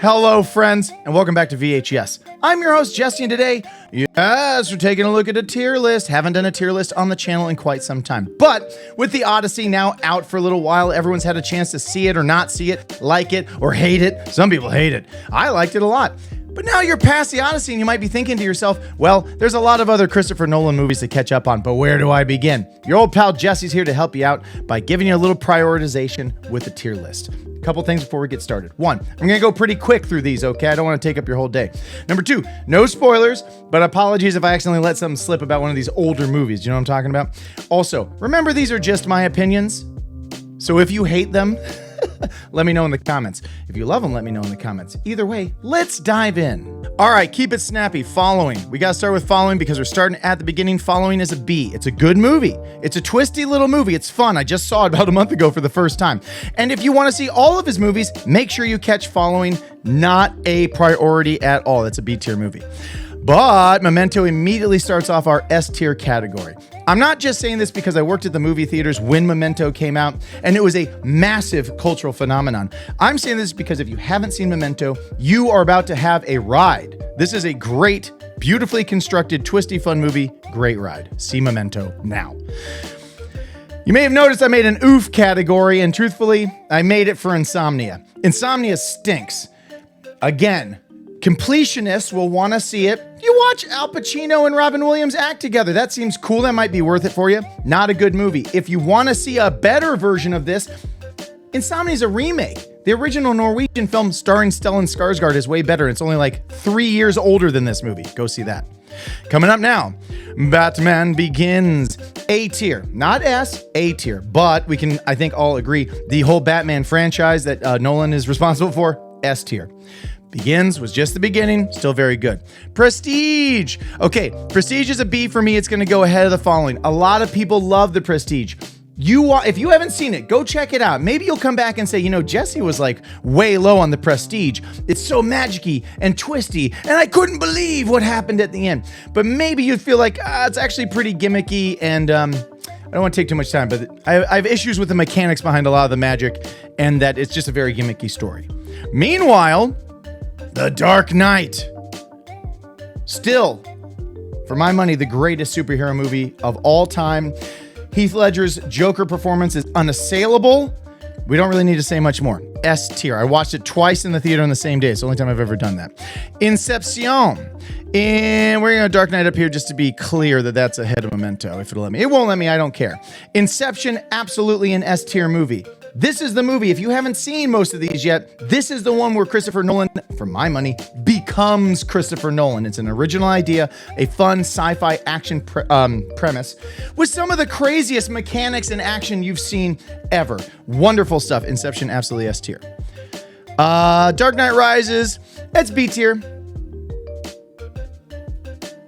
Hello, friends, and welcome back to VHS. I'm your host, Jesse, and today, yes, we're taking a look at a tier list. Haven't done a tier list on the channel in quite some time. But with the Odyssey now out for a little while, everyone's had a chance to see it or not see it, like it or hate it. Some people hate it. I liked it a lot. But now you're past the Odyssey and you might be thinking to yourself, well, there's a lot of other Christopher Nolan movies to catch up on, but where do I begin? Your old pal Jesse's here to help you out by giving you a little prioritization with a tier list. Couple things before we get started. One, I'm gonna go pretty quick through these, okay? I don't wanna take up your whole day. Number two, no spoilers, but apologies if I accidentally let something slip about one of these older movies. You know what I'm talking about? Also, remember these are just my opinions. So if you hate them, let me know in the comments. If you love them, let me know in the comments. Either way, let's dive in. All right, keep it snappy. Following. We gotta start with Following because we're starting at the beginning. Following is a B. It's a good movie. It's a twisty little movie. It's fun. I just saw it about a month ago for the first time. And if you want to see all of his movies, make sure you catch Following. Not a priority at all. That's a B tier movie. But Memento immediately starts off our S tier category. I'm not just saying this because I worked at the movie theaters when Memento came out, and it was a massive cultural phenomenon. I'm saying this because if you haven't seen Memento, you are about to have a ride. This is a great, beautifully constructed, twisty, fun movie. Great ride. See Memento now. You may have noticed I made an oof category, and truthfully, I made it for Insomnia. Insomnia stinks. Again, completionists will want to see it. You watch Al Pacino and Robin Williams act together. That seems cool. That might be worth it for you. Not a good movie. If you want to see a better version of this, Insomnia is a remake. The original Norwegian film starring Stellan Skarsgård is way better. It's only like 3 years older than this movie. Go see that. Coming up now, Batman Begins. A tier, not S, A tier. But we can, I think, all agree the whole Batman franchise that Nolan is responsible for, S tier. Begins was just the beginning, still very good. Prestige. Okay, Prestige is a B for me. It's going to go ahead of the Following. A lot of people love the Prestige. If you haven't seen it, go check it out. Maybe you'll come back and say, you know, Jesse was like way low on the Prestige. It's so magic-y and twisty, and I couldn't believe what happened at the end. But maybe you'd feel like, it's actually pretty gimmicky, and I don't want to take too much time, but I have issues with the mechanics behind a lot of the magic, and that it's just a very gimmicky story. Meanwhile, The Dark Knight. Still, for my money, the greatest superhero movie of all time. Heath Ledger's Joker performance is unassailable. We don't really need to say much more. S tier. I watched it twice in the theater on the same day. It's the only time I've ever done that. Inception. And we're going to Dark Knight up here just to be clear that that's ahead of Memento, if it'll let me. It won't let me, I don't care. Inception, absolutely an S tier movie. This is the movie. If you haven't seen most of these yet, this is the one where Christopher Nolan, for my money, becomes Christopher Nolan. It's an original idea, a fun sci-fi action premise with some of the craziest mechanics and action you've seen ever. Wonderful stuff. Inception, absolutely S tier. Dark Knight Rises, it's B tier.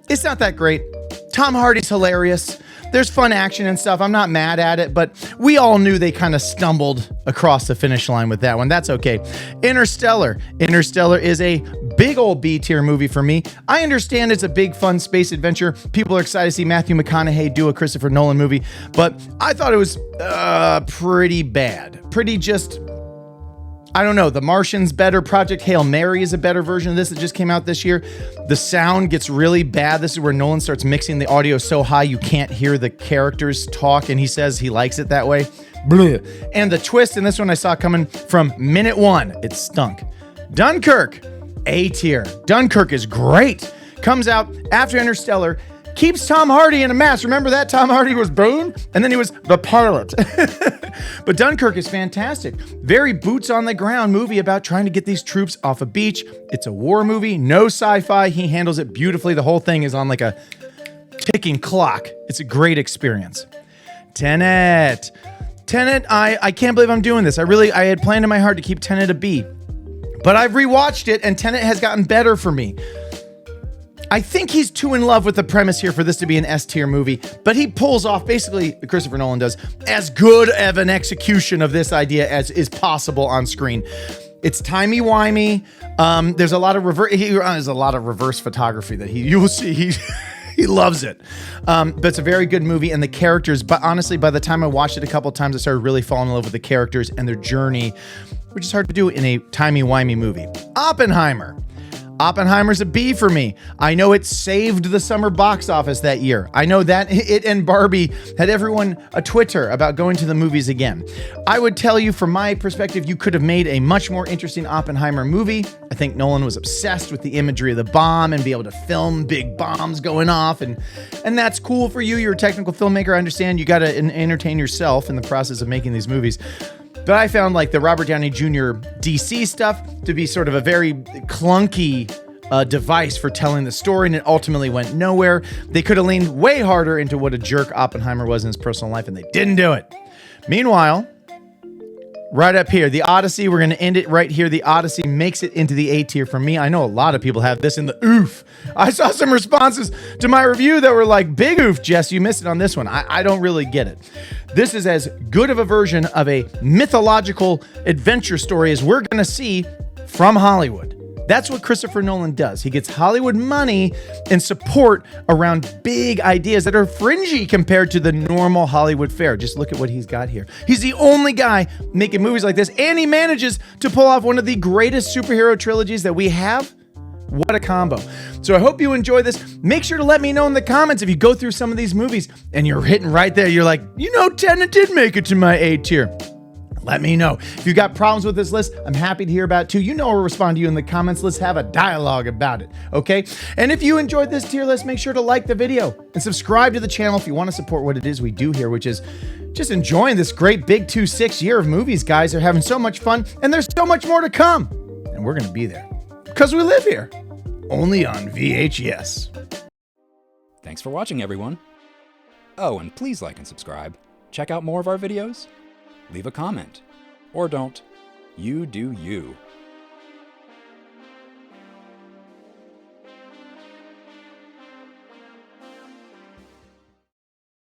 It's not that great. Tom Hardy's hilarious. There's fun action and stuff. I'm not mad at it, but we all knew they kind of stumbled across the finish line with that one. That's okay. Interstellar. Interstellar is a big old B tier movie for me. I understand it's a big, fun space adventure. People are excited to see Matthew McConaughey do a Christopher Nolan movie, but I thought it was pretty bad. Pretty just... I don't know. The Martian's better. Project Hail Mary is a better version of this that just came out this year. The sound gets really bad. This is where Nolan starts mixing the audio so high you can't hear the characters talk, and he says he likes it that way. Blah. And the twist in this one I saw coming from minute one. It stunk. Dunkirk, A tier. Dunkirk is great. Comes out after Interstellar. Keeps Tom Hardy in a mask. Remember that? Tom Hardy was Boone, and then he was the pilot. But Dunkirk is fantastic. Very boots on the ground movie about trying to get these troops off a beach. It's a war movie, no sci-fi. He handles it beautifully. The whole thing is on like a ticking clock. It's a great experience. Tenet. Tenet, I can't believe I'm doing this. I had planned in my heart to keep Tenet a B. But I've rewatched it, and Tenet has gotten better for me. I think he's too in love with the premise here for this to be an S tier movie, but he pulls off, basically, Christopher Nolan does, as good of an execution of this idea as is possible on screen. It's timey-wimey. There's a lot of reverse photography that you will see. He loves it. But it's a very good movie, and the characters, but honestly, by the time I watched it a couple times, I started really falling in love with the characters and their journey. which is hard to do in a timey-wimey movie. Oppenheimer. Oppenheimer's a B for me. I know it saved the summer box office that year. I know that it and Barbie had everyone a Twitter about going to the movies again. I would tell you, from my perspective, you could have made a much more interesting Oppenheimer movie. I think Nolan was obsessed with the imagery of the bomb and be able to film big bombs going off, and that's cool for you. You're a technical filmmaker. I understand you got to entertain yourself in the process of making these movies. But I found like the Robert Downey Jr. DC stuff to be sort of a very clunky device for telling the story, and it ultimately went nowhere. They could have leaned way harder into what a jerk Oppenheimer was in his personal life, and they didn't do it. Meanwhile, right up here, The Odyssey, we're going to end it right here. The Odyssey makes it into the A tier for me. I know a lot of people have this in the oof. I saw some responses to my review that were like, big oof, Jess, you missed it on this one. I don't really get it. This is as good of a version of a mythological adventure story as we're going to see from Hollywood. That's what Christopher Nolan does. He gets Hollywood money and support around big ideas that are fringy compared to the normal Hollywood fare. Just look at what he's got here. He's the only guy making movies like this, and he manages to pull off one of the greatest superhero trilogies that we have. What a combo. So I hope you enjoy this. Make sure to let me know in the comments if you go through some of these movies and you're hitting right there. You're like, Tenet did make it to my A tier. Let me know. If you've got problems with this list, I'm happy to hear about it too. I'll respond to you in the comments. Let's have a dialogue about it, okay? And if you enjoyed this tier list, make sure to like the video and subscribe to the channel if you want to support what it is we do here, which is just enjoying this great big 2-6 year of movies, guys. They're having so much fun, and there's so much more to come. And we're going to be there because we live here, only on VHS. Thanks for watching, everyone. Oh, and please like and subscribe. Check out more of our videos. Leave a comment. Or don't. You do you.